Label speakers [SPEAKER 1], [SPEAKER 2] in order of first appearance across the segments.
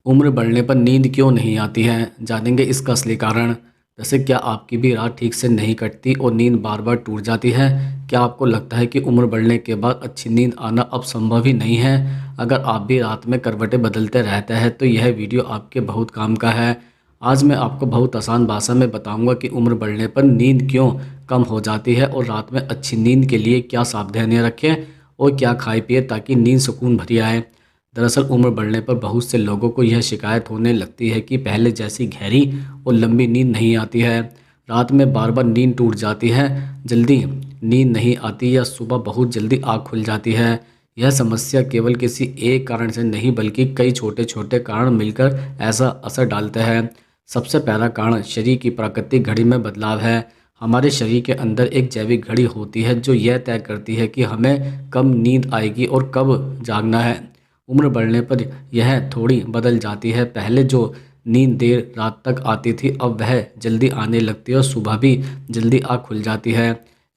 [SPEAKER 1] उम्र बढ़ने पर नींद क्यों नहीं आती है, जानेंगे इसका असली कारण। जैसे क्या आपकी भी रात ठीक से नहीं कटती और नींद बार बार टूट जाती है? क्या आपको लगता है कि उम्र बढ़ने के बाद अच्छी नींद आना अब संभव ही नहीं है? अगर आप भी रात में करवटें बदलते रहते हैं तो यह वीडियो आपके बहुत काम का है। आज मैं आपको बहुत आसान भाषा में बताऊंगा कि उम्र बढ़ने पर नींद क्यों कम हो जाती है और रात में अच्छी नींद के लिए क्या सावधानियां रखें और क्या खाए पिए ताकि नींद सुकून भरी आए। दरअसल उम्र बढ़ने पर बहुत से लोगों को यह शिकायत होने लगती है कि पहले जैसी गहरी और लंबी नींद नहीं आती है। रात में बार बार नींद टूट जाती है, जल्दी नींद नहीं आती या सुबह बहुत जल्दी आँख खुल जाती है। यह समस्या केवल किसी एक कारण से नहीं बल्कि कई छोटे छोटे कारण मिलकर ऐसा असर डालते हैं। सबसे पहला कारण शरीर की प्राकृतिक घड़ी में बदलाव है। हमारे शरीर के अंदर एक जैविक घड़ी होती है जो यह तय करती है कि हमें कब नींद आएगी और कब जागना है। उम्र बढ़ने पर यह थोड़ी बदल जाती है। पहले जो नींद देर रात तक आती थी अब वह जल्दी आने लगती है और सुबह भी जल्दी आँख खुल जाती है।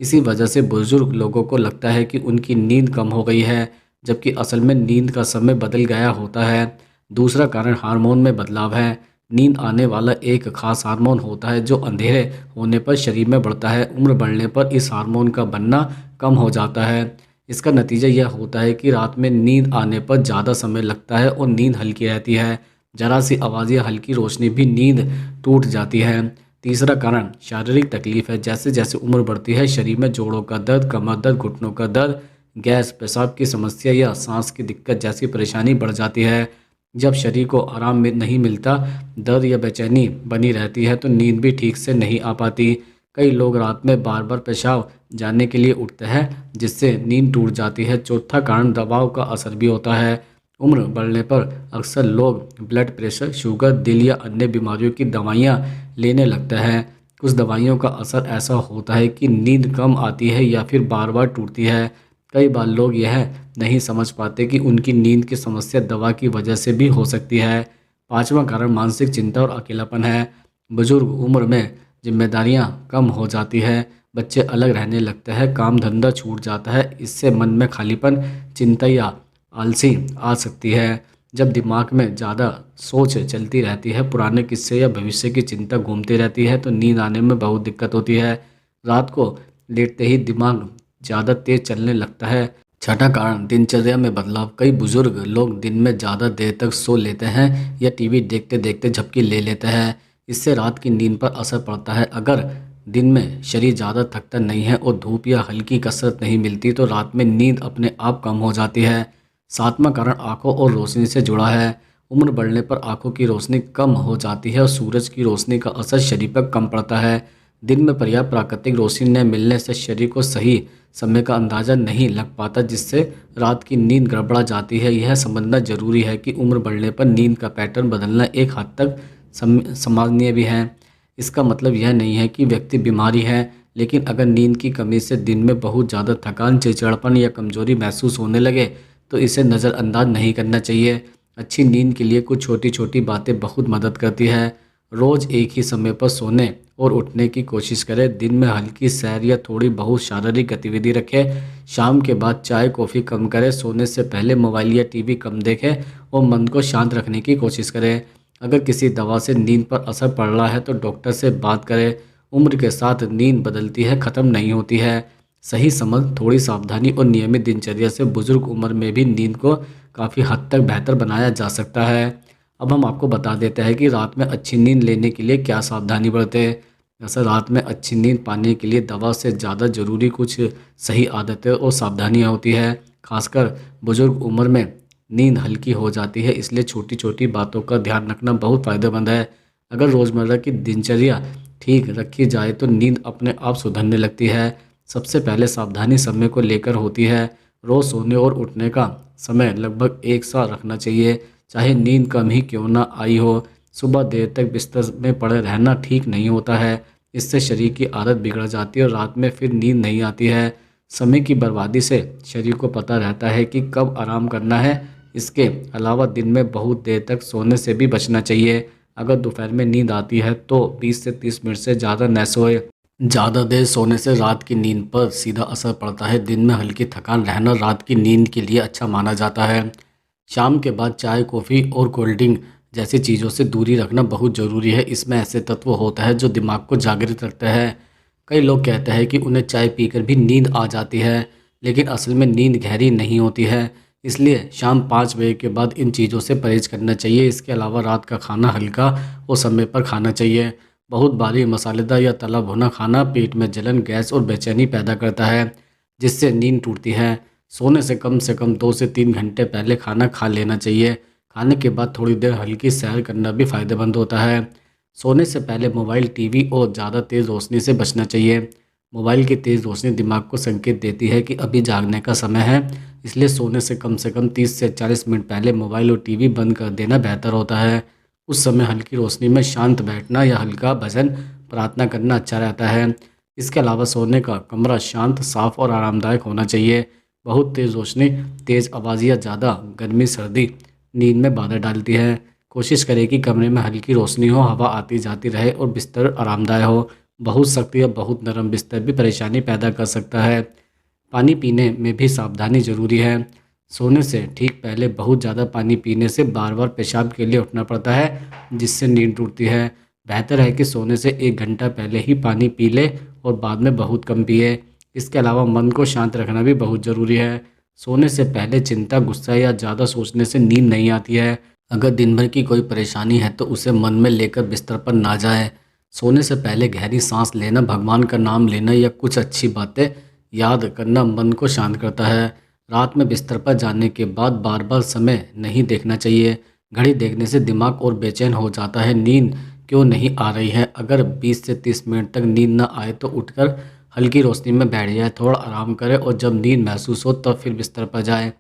[SPEAKER 1] इसी वजह से बुजुर्ग लोगों को लगता है कि उनकी नींद कम हो गई है, जबकि असल में नींद का समय बदल गया होता है। दूसरा कारण हार्मोन में बदलाव है। नींद आने वाला एक खास हार्मोन होता है जो अंधेरे होने पर शरीर में बढ़ता है। उम्र बढ़ने पर इस हार्मोन का बनना कम हो जाता है। इसका नतीजा यह होता है कि रात में नींद आने पर ज़्यादा समय लगता है और नींद हल्की रहती है। जरा सी आवाज़ या हल्की रोशनी भी नींद टूट जाती है। तीसरा कारण शारीरिक तकलीफ है। जैसे जैसे उम्र बढ़ती है शरीर में जोड़ों का दर्द, कमर दर्द, घुटनों का दर्द, गैस, पेशाब की समस्या या सांस की दिक्कत जैसी परेशानी बढ़ जाती है। जब शरीर को आराम में नहीं मिलता, दर्द या बेचैनी बनी रहती है तो नींद भी ठीक से नहीं आ पाती। कई लोग रात में बार बार पेशाब जाने के लिए उठते हैं जिससे नींद टूट जाती है। चौथा कारण दबाव का असर भी होता है। उम्र बढ़ने पर अक्सर लोग ब्लड प्रेशर, शुगर, दिल या अन्य बीमारियों की दवाइयाँ लेने लगते हैं। कुछ दवाइयों का असर ऐसा होता है कि नींद कम आती है या फिर बार बार टूटती है। कई बार लोग यह नहीं समझ पाते कि उनकी नींद की समस्या दवा की वजह से भी हो सकती है। पांचवा कारण मानसिक चिंता और अकेलापन है। बुजुर्ग उम्र में जिम्मेदारियां कम हो जाती है, बच्चे अलग रहने लगते हैं, काम धंधा छूट जाता है। इससे मन में खालीपन, चिंता या आलसी आ सकती है। जब दिमाग में ज़्यादा सोच चलती रहती है, पुराने किस्से या भविष्य की चिंता घूमती रहती है तो नींद आने में बहुत दिक्कत होती है। रात को लेटते ही दिमाग ज़्यादा तेज चलने लगता है। छठा कारण दिनचर्या में बदलाव। कई बुजुर्ग लोग दिन में ज़्यादा देर तक सो लेते हैं या टीवी देखते देखते झपकी ले लेते हैं। इससे रात की नींद पर असर पड़ता है। अगर दिन में शरीर ज़्यादा थकता नहीं है और धूप या हल्की कसरत नहीं मिलती तो रात में नींद अपने आप कम हो जाती है। सातवां कारण आंखों और रोशनी से जुड़ा है। उम्र बढ़ने पर आंखों की रोशनी कम हो जाती है और सूरज की रोशनी का असर शरीर पर कम पड़ता है। दिन में पर्याप्त प्राकृतिक रोशनी न मिलने से शरीर को सही समय का अंदाज़ा नहीं लग पाता, जिससे रात की नींद गड़बड़ा जाती है। यह समझना जरूरी है कि उम्र बढ़ने पर नींद का पैटर्न बदलना एक हद तक सामान्य भी है। इसका मतलब यह नहीं है कि व्यक्ति बीमारी है, लेकिन अगर नींद की कमी से दिन में बहुत ज़्यादा थकान, चिड़चिड़ापन या कमजोरी महसूस होने लगे तो इसे नज़रअंदाज नहीं करना चाहिए। अच्छी नींद के लिए कुछ छोटी छोटी बातें बहुत मदद करती है। रोज़ एक ही समय पर सोने और उठने की कोशिश करें। दिन में हल्की सैर या थोड़ी बहुत शारीरिक गतिविधि रखें। शाम के बाद चाय कॉफ़ी कम करें। सोने से पहले मोबाइल या टीवी कम देखें और मन को शांत रखने की कोशिश करें। अगर किसी दवा से नींद पर असर पड़ रहा है तो डॉक्टर से बात करें। उम्र के साथ नींद बदलती है, ख़त्म नहीं होती है। सही समझ, थोड़ी सावधानी और नियमित दिनचर्या से बुजुर्ग उम्र में भी नींद को काफ़ी हद तक बेहतर बनाया जा सकता है। अब हम आपको बता देते हैं कि रात में अच्छी नींद लेने के लिए क्या सावधानी बरतें। जैसे रात में अच्छी नींद पाने के लिए दवा से ज़्यादा ज़रूरी कुछ सही आदतें और सावधानियाँ होती है। खासकर बुजुर्ग उम्र में नींद हल्की हो जाती है, इसलिए छोटी छोटी बातों का ध्यान रखना बहुत फ़ायदेमंद है। अगर रोज़मर्रा की दिनचर्या ठीक रखी जाए तो नींद अपने आप सुधरने लगती है। सबसे पहले सावधानी समय को लेकर होती है। रोज़ सोने और उठने का समय लगभग एक सा रखना चाहिए, चाहे नींद कम ही क्यों ना आई हो। सुबह देर तक बिस्तर में पड़े रहना ठीक नहीं होता है। इससे शरीर की आदत बिगड़ जाती है और रात में फिर नींद नहीं आती है। समय की बर्बादी से शरीर को पता रहता है कि कब आराम करना है। इसके अलावा दिन में बहुत देर तक सोने से भी बचना चाहिए। अगर दोपहर में नींद आती है तो 20 से 30 मिनट से ज़्यादा न सोए। ज़्यादा देर सोने से रात की नींद पर सीधा असर पड़ता है। दिन में हल्की थकान रहना रात की नींद के लिए अच्छा माना जाता है। शाम के बाद चाय, कॉफ़ी और कोल्ड ड्रिंक जैसी चीज़ों से दूरी रखना बहुत ज़रूरी है। इसमें ऐसे तत्व होता है जो दिमाग को जागृत रखता है। कई लोग कहते हैं कि उन्हें चाय पीकर भी नींद आ जाती है, लेकिन असल में नींद गहरी नहीं होती है। इसलिए शाम 5 बजे के बाद इन चीज़ों से परहेज करना चाहिए। इसके अलावा रात का खाना हल्का और समय पर खाना चाहिए। बहुत भारी मसालेदार या तला भुना खाना पेट में जलन, गैस और बेचैनी पैदा करता है, जिससे नींद टूटती है। सोने से कम 2 से 3 घंटे पहले खाना खा लेना चाहिए। खाने के बाद थोड़ी देर हल्की सैर करना भी फ़ायदेमंद होता है। सोने से पहले मोबाइल, टीवी और ज़्यादा तेज़ रोशनी से बचना चाहिए। मोबाइल की तेज़ रोशनी दिमाग को संकेत देती है कि अभी जागने का समय है, इसलिए सोने से कम 30 से 40 मिनट पहले मोबाइल और टीवी बंद कर देना बेहतर होता है। उस समय हल्की रोशनी में शांत बैठना या हल्का भजन प्रार्थना करना अच्छा रहता है। इसके अलावा सोने का कमरा शांत, साफ और आरामदायक होना चाहिए। बहुत तेज़ रोशनी, तेज़ आवाज़ या ज़्यादा गर्मी सर्दी नींद में बाधा डालती है। कोशिश करें कि कमरे में हल्की रोशनी हो, हवा आती जाती रहे और बिस्तर आरामदायक हो। बहुत सख्त या बहुत नरम बिस्तर भी परेशानी पैदा कर सकता है। पानी पीने में भी सावधानी ज़रूरी है। सोने से ठीक पहले बहुत ज़्यादा पानी पीने से बार बार पेशाब के लिए उठना पड़ता है, जिससे नींद टूटती है। बेहतर है कि सोने से 1 घंटा पहले ही पानी पी ले और बाद में बहुत कम पिए। इसके अलावा मन को शांत रखना भी बहुत ज़रूरी है। सोने से पहले चिंता, गुस्सा या ज़्यादा सोचने से नींद नहीं आती है। अगर दिन भर की कोई परेशानी है तो उसे मन में लेकर बिस्तर पर ना जाएं। सोने से पहले गहरी सांस लेना, भगवान का नाम लेना या कुछ अच्छी बातें याद करना मन को शांत करता है। रात में बिस्तर पर जाने के बाद बार बार समय नहीं देखना चाहिए। घड़ी देखने से दिमाग और बेचैन हो जाता है। नींद क्यों नहीं आ रही है? अगर 20 से 30 मिनट तक नींद ना आए तो उठकर हल्की रोशनी में बैठ जाए, थोड़ा आराम करें और जब नींद महसूस हो तब फिर बिस्तर पर जाएं।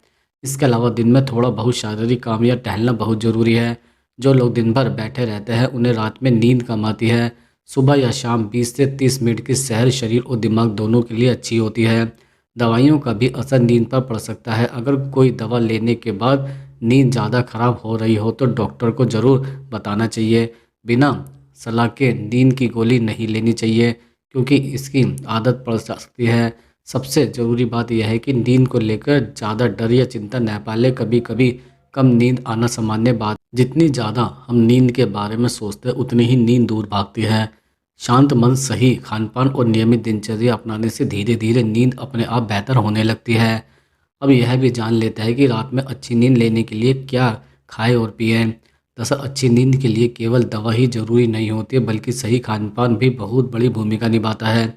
[SPEAKER 1] इसके अलावा दिन में थोड़ा बहुत शारीरिक काम या टहलना बहुत ज़रूरी है। जो लोग दिन भर बैठे रहते हैं उन्हें रात में नींद कम आती है। सुबह या शाम 20 से 30 मिनट की सैर शरीर और दिमाग दोनों के लिए अच्छी होती है। दवाइयों का भी असर नींद पर पड़ सकता है। अगर कोई दवा लेने के बाद नींद ज़्यादा खराब हो रही हो तो डॉक्टर को ज़रूर बताना चाहिए। बिना सलाह के नींद की गोली नहीं लेनी चाहिए, क्योंकि इसकी आदत पड़ सकती है। सबसे ज़रूरी बात यह है कि नींद को लेकर ज़्यादा डर या चिंता न पालें। कभी कभी कम नींद आना सामान्य बात। जितनी ज़्यादा हम नींद के बारे में सोचते हैं उतनी ही नींद दूर भागती है। शांत मन, सही खानपान और नियमित दिनचर्या अपनाने से धीरे धीरे नींद अपने आप बेहतर होने लगती है। अब यह भी जान लेते हैं कि रात में अच्छी नींद लेने के लिए क्या खाएं और पिएं। दरअसल अच्छी नींद के लिए केवल दवा ही जरूरी नहीं होती है, बल्कि सही खानपान भी बहुत बड़ी भूमिका निभाता है।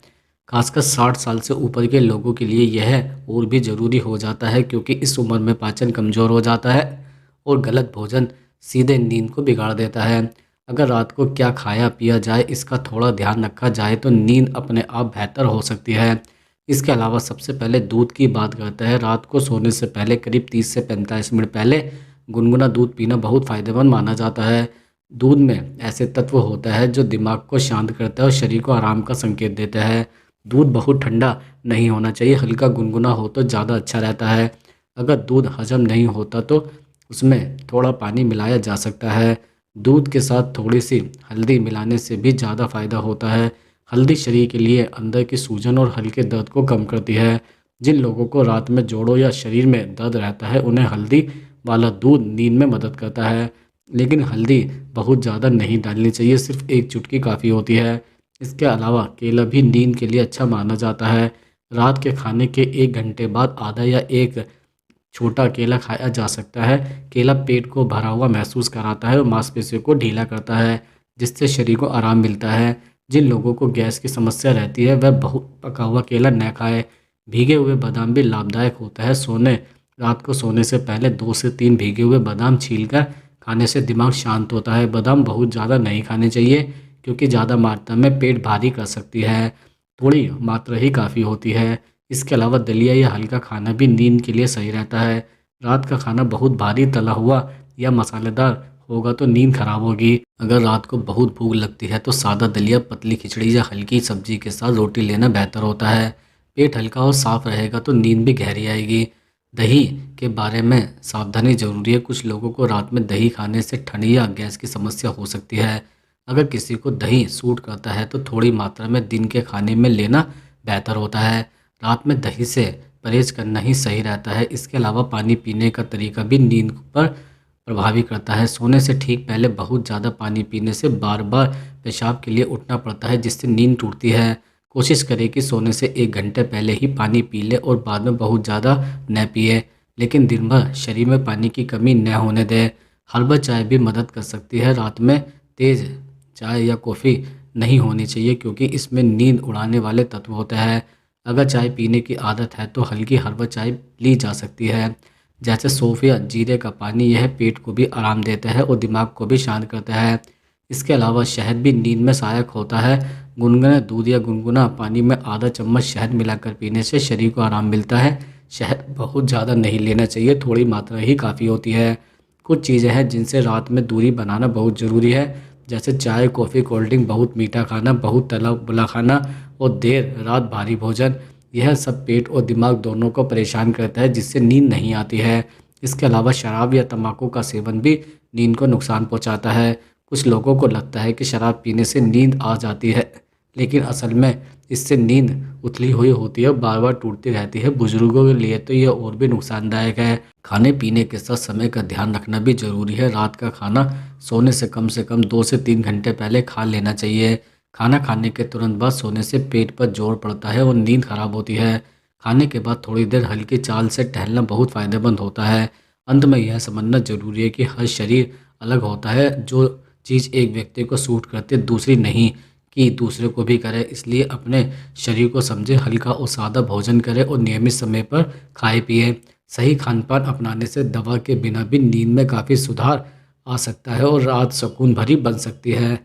[SPEAKER 1] खासकर 60 साल से ऊपर के लोगों के लिए यह और भी ज़रूरी हो जाता है, क्योंकि इस उम्र में पाचन कमज़ोर हो जाता है और गलत भोजन सीधे नींद को बिगाड़ देता है। अगर रात को क्या खाया पिया जाए इसका थोड़ा ध्यान रखा जाए तो नींद अपने आप बेहतर हो सकती है। इसके अलावा सबसे पहले दूध की बात करते हैं। रात को सोने से पहले करीब 30 से 45 मिनट पहले गुनगुना दूध पीना बहुत फ़ायदेमंद माना जाता है। दूध में ऐसे तत्व होता है जो दिमाग को शांत करता है और शरीर को आराम का संकेत देता है। दूध बहुत ठंडा नहीं होना चाहिए, हल्का गुनगुना हो तो ज़्यादा अच्छा रहता है। अगर दूध हजम नहीं होता तो उसमें थोड़ा पानी मिलाया जा सकता है। दूध के साथ थोड़ी सी हल्दी मिलाने से भी ज़्यादा फ़ायदा होता है। हल्दी शरीर के लिए अंदर की सूजन और हल्के दर्द को कम करती है। जिन लोगों को रात में जोड़ों या शरीर में दर्द रहता है उन्हें हल्दी वाला दूध नींद में मदद करता है, लेकिन हल्दी बहुत ज़्यादा नहीं डालनी चाहिए, सिर्फ 1 चुटकी काफ़ी होती है। इसके अलावा केला भी नींद के लिए अच्छा माना जाता है। रात के खाने के 1 घंटे बाद आधा या एक छोटा केला खाया जा सकता है। केला पेट को भरा हुआ महसूस कराता है और मांसपेशियों को ढीला करता है, जिससे शरीर को आराम मिलता है। जिन लोगों को गैस की समस्या रहती है वह बहुत पका हुआ केला न खाए। भीगे हुए बादाम भी लाभदायक होता है। रात को सोने से पहले 2 से 3 भीगे हुए बादाम छीलकर खाने से दिमाग शांत होता है। बादाम बहुत ज़्यादा नहीं खाने चाहिए, क्योंकि ज़्यादा मात्रा में पेट भारी कर सकती है। थोड़ी मात्रा ही काफ़ी होती है। इसके अलावा दलिया या हल्का खाना भी नींद के लिए सही रहता है। रात का खाना बहुत भारी तला हुआ या मसालेदार होगा तो नींद खराब होगी। अगर रात को बहुत भूख लगती है तो सादा दलिया, पतली खिचड़ी या हल्की सब्जी के साथ रोटी लेना बेहतर होता है। पेट हल्का और साफ रहेगा तो नींद भी गहरी आएगी। दही के बारे में सावधानी ज़रूरी है। कुछ लोगों को रात में दही खाने से ठंड या गैस की समस्या हो सकती है। अगर किसी को दही सूट करता है तो थोड़ी मात्रा में दिन के खाने में लेना बेहतर होता है। रात में दही से परहेज करना ही सही रहता है। इसके अलावा पानी पीने का तरीका भी नींद पर प्रभावित करता है। सोने से ठीक पहले बहुत ज़्यादा पानी पीने से बार-बार पेशाब के लिए उठना पड़ता है, जिससे नींद टूटती है। कोशिश करें कि सोने से 1 घंटे पहले ही पानी पी लें और बाद में बहुत ज़्यादा न पिएँ। लेकिन दिन भर शरीर में पानी की कमी न होने दें। हर्बल चाय भी मदद कर सकती है। रात में तेज़ चाय या कॉफ़ी नहीं होनी चाहिए, क्योंकि इसमें नींद उड़ाने वाले तत्व होते हैं। अगर चाय पीने की आदत है तो हल्की हर्बल चाय ली जा सकती है, जैसे सौंफ या जीरे का पानी। यह पेट को भी आराम देता है और दिमाग को भी शांत करता है। इसके अलावा शहद भी नींद में सहायक होता है। गुनगुने दूध या गुनगुना पानी में आधा चम्मच शहद मिलाकर पीने से शरीर को आराम मिलता है। शहद बहुत ज़्यादा नहीं लेना चाहिए, थोड़ी मात्रा ही काफ़ी होती है। कुछ चीज़ें हैं जिनसे रात में दूरी बनाना बहुत ज़रूरी है, जैसे चाय, कॉफ़ी, कोल्ड ड्रिंक, बहुत मीठा खाना, बहुत तला भुना खाना और देर रात भारी भोजन। यह सब पेट और दिमाग दोनों को परेशान करता है, जिससे नींद नहीं आती है। इसके अलावा शराब या तंबाकू का सेवन भी नींद को नुकसान पहुंचाता है। कुछ लोगों को लगता है कि शराब पीने से नींद आ जाती है, लेकिन असल में इससे नींद उथली हुई होती है और बार बार टूटती रहती है। बुजुर्गों के लिए तो यह और भी नुकसानदायक है। खाने पीने के साथ समय का ध्यान रखना भी ज़रूरी है। रात का खाना सोने से कम 2 से 3 घंटे पहले खा लेना चाहिए। खाना खाने के तुरंत बाद सोने से पेट पर जोर पड़ता है और नींद खराब होती है। खाने के बाद थोड़ी देर हल्की चाल से टहलना बहुत फ़ायदेमंद होता है। अंत में यह समझना ज़रूरी है कि हर शरीर अलग होता है। जो चीज़ एक व्यक्ति को सूट करती है, दूसरी नहीं कि दूसरे को भी करे। इसलिए अपने शरीर को समझे, हल्का और सादा भोजन करें और नियमित समय पर खाए पिए। सही खान-पान अपनाने से दवा के बिना भी नींद में काफ़ी सुधार आ सकता है और रात सुकून भरी बन सकती है।